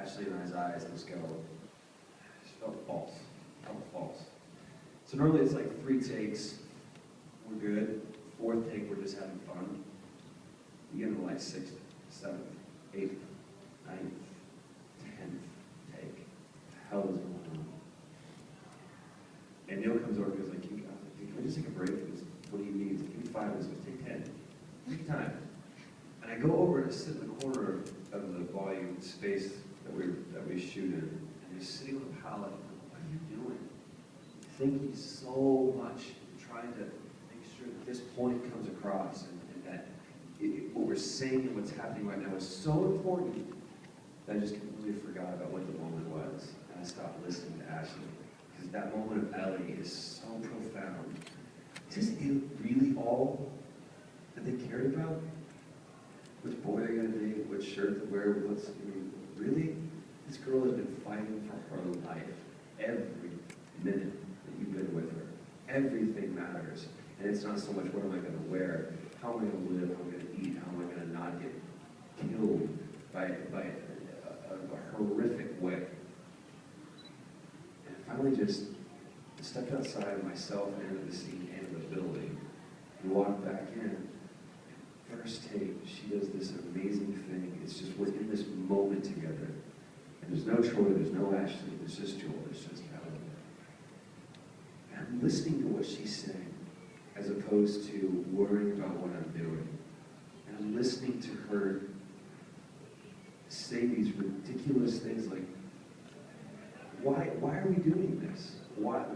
Ashley and I's eyes and just go, it just felt false. It felt false. So normally it's like 3 takes, we're good. 4th take, we're just having fun. You get into like 6th, 7th, 8th, 9th, 10th take. What the hell is going on? And Neil comes over and goes like, can we just take a break? He goes, what do you need? Give me 5 minutes. He goes, take 10. Take time. And I go over and I sit in the corner of the volume space that we shoot in, and he's sitting on the pallet. I'm like, what are you doing? Thinking so much, trying to make sure that this point comes across, and that what we're saying and what's happening right now is so important that I just completely forgot about what the moment was, and I stopped listening to Ashley, because that moment of Ellie is so profound. Is this really all that they cared about? Which boy are you going to date? What shirt to wear? Really? This girl has been fighting for her life every minute that you've been with her. Everything matters. And it's not so much what am I going to wear, how am I going to live, how am I going to eat, how am I going to not get killed by a horrific way. And I finally just stepped outside of myself and of the scene and of the building and walked back in. First take, she does this amazing thing. It's just we're in this moment together. And there's no Troy, there's no Ashley, there's just Joel, there's just Ellie. And I'm listening to what she's saying, as opposed to worrying about what I'm doing. And I'm listening to her say these ridiculous things like, why are we doing this? Why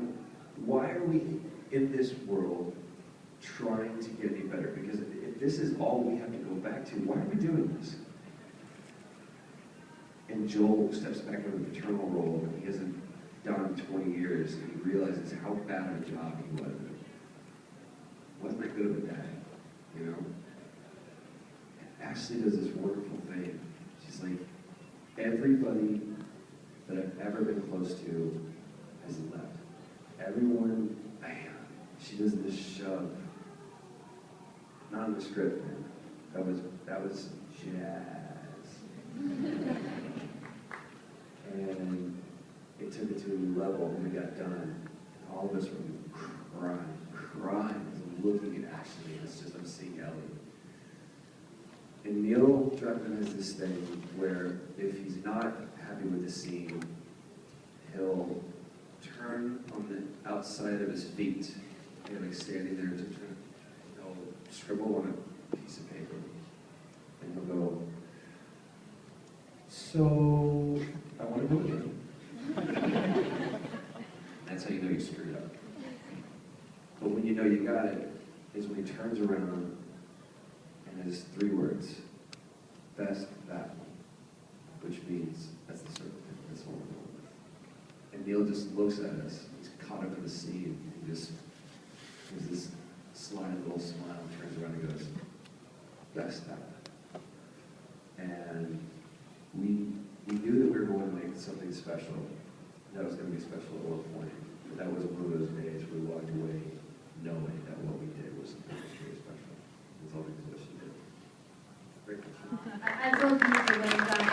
are we in this world trying to get any better? Because if this is all we have to go back to, why are we doing this? And Joel steps back into the paternal role that he hasn't done in 20 years, and he realizes how bad of a job he was. Wasn't that good of a dad, you know? And Ashley does this wonderful thing. She's like, everybody that I've ever been close to has left. Everyone, bam, she does this shove. Not in the script, man. That was jazz. And it took it to a new level when we got done. All of us were crying as I'm looking at Ashley. It's just I'm seeing Ellie. And Neil Druckmann has this thing where if he's not happy with the scene, he'll turn on the outside of his feet, and like standing there to he'll scribble on a piece of paper, and he'll go, so I want to go again. That's how you know you screwed up. But when you know you got it, is when he turns around and has 3 words. Best that one. Which means that's the circle. That's what we're going with. And Neil just looks at us. He's caught up in the scene. He just gives this sly little smile and turns around and goes, best that. And we knew that we were going to make something special. That was going to be special at one point. But that was one of those days where we walked away knowing that what we did was something really special. It's all because of what she did. Great question. I told you for what you've done.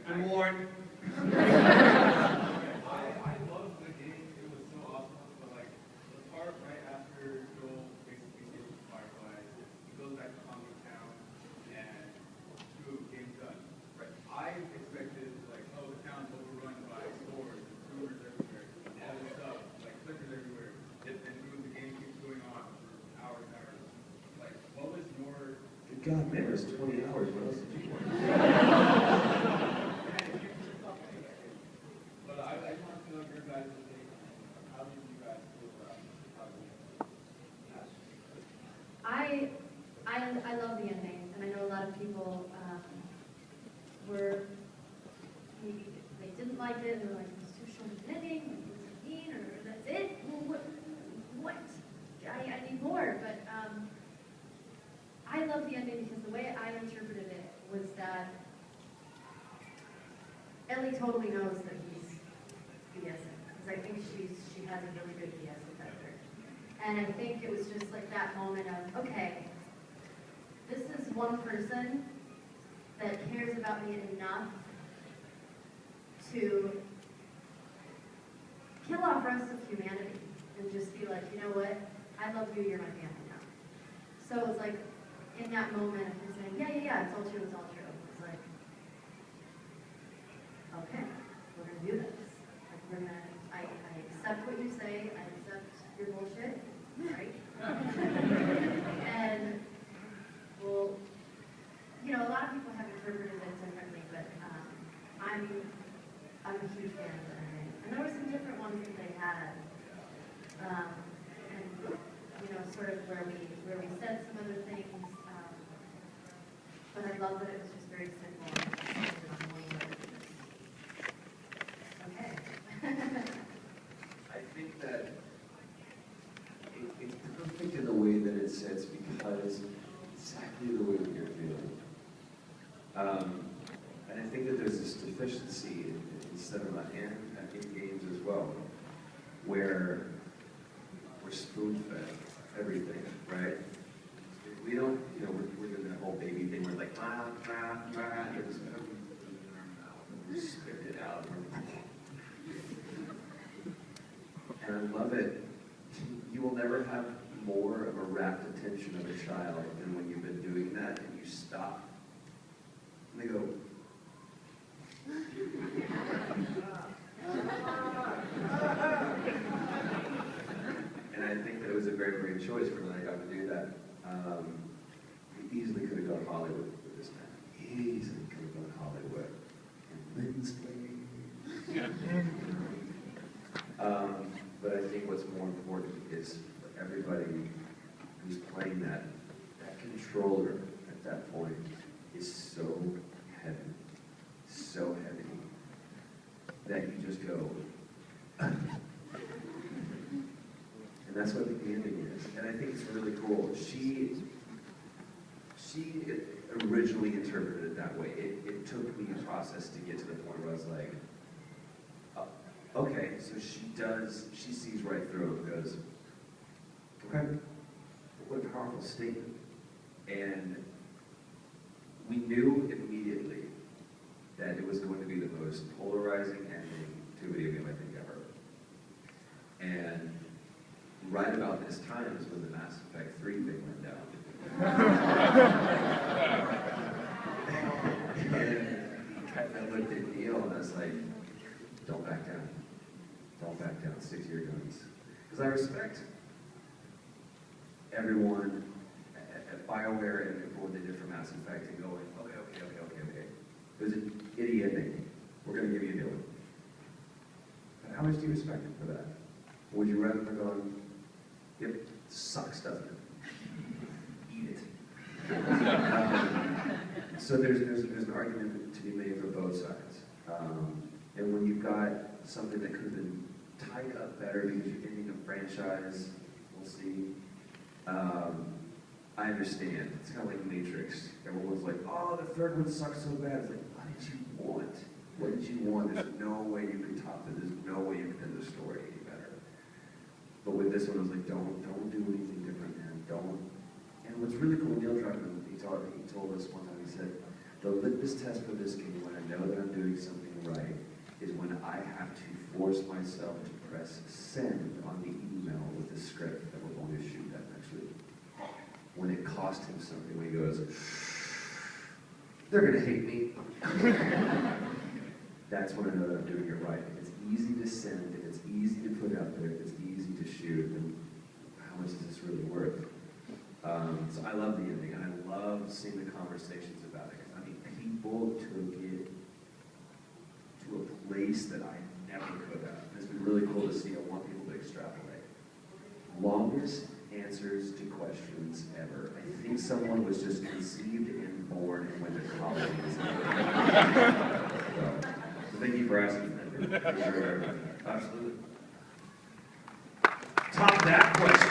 Good morning. God, man, it was 20 hours. What else did you want? But I want to know your guys' take. How did you guys feel about it? I love the ending, and I know a lot of people they didn't like it, and were like, it's too short of an ending, like, what does it mean, or that's it? Well, what? I need more, but I love the ending because the way I interpreted it was that Ellie totally knows that he's BSing, because I think she has a really good BS detector. And I think it was just like that moment of, okay, this is one person that cares about me enough to kill off the rest of humanity and just be like, you know what, I love you, you're my family now. So it was like, in that moment of him saying, yeah, it's all true, it's all true. It's like, okay, we're gonna do this. Like, I accept what you say, I accept your bullshit, right? And, well, you know, a lot of people have interpreted it differently, but I'm a huge fan of it. And there were some different ones that they had, and you know, sort of where we said some other things, but I love that it was just very simple. Okay. I think that it's perfect in the way that it sits because exactly the way that you're feeling. And I think that there's this deficiency in cinema and in games as well, where we're spoon-fed everything, right? We don't, you know, we're doing that whole baby thing. We're like, and we spit it out. And I love it. You will never have more of a rapt attention of a child than when you've been doing that and you stop. And they go, and I think that it was a very brave choice for when I got to do that. We easily could have gone Hollywood with this man. Easily could have gone Hollywood. And Lynn's playing. But I think what's more important is for everybody who's playing that controller at that point is so heavy, that you just go, and that's what the ending is. And I think it's really cool. She originally interpreted it that way. It took me a process to get to the point where I was like, okay, so she sees right through it and goes, okay, what a powerful statement. And we knew immediately that it was going to be the most polarizing ending to a video game I think ever. And right about this time is when the Mass Effect 3 thing went down. And I looked at Neil and I was like, don't back down. Don't back down, stick to your guns. Because I respect everyone at BioWare and what they did for Mass Effect and going, okay. It was an idiot ending. We're going to give you a new one. But how much do you respect it for that? Or would you rather than going, yep, sucks, doesn't it? Eat it. So there's an argument to be made for both sides. And when you've got something that could have been tied up better because you're ending a franchise, we'll see. I understand. It's kind of like Matrix. Everyone's like, oh, the third one sucks so bad. It's like, what did you want? What did you want? There's no way you can top it. There's no way you can end the story any better. But with this one, I was like, don't do anything different, man. Don't. And what's really cool, Neil Druckmann, he told us one time, he said, the litmus test for this game, when I know that I'm doing something right, is when I have to force myself to press send on the email with the script that we're going to shoot that next week. When it cost him something, when he goes, they're going to hate me. That's when I know that I'm doing it right. If it's easy to send, if it's easy to put out there, if it's easy to shoot, then how much is this really worth? So I love the ending, and I love seeing the conversations about it. I mean, people took it to a place that I never could have. It's been really cool to see. I want people to extrapolate. Longest answers to questions ever. I think someone was just conceived and born and went to college. So thank you for asking that. Absolutely. Top that question.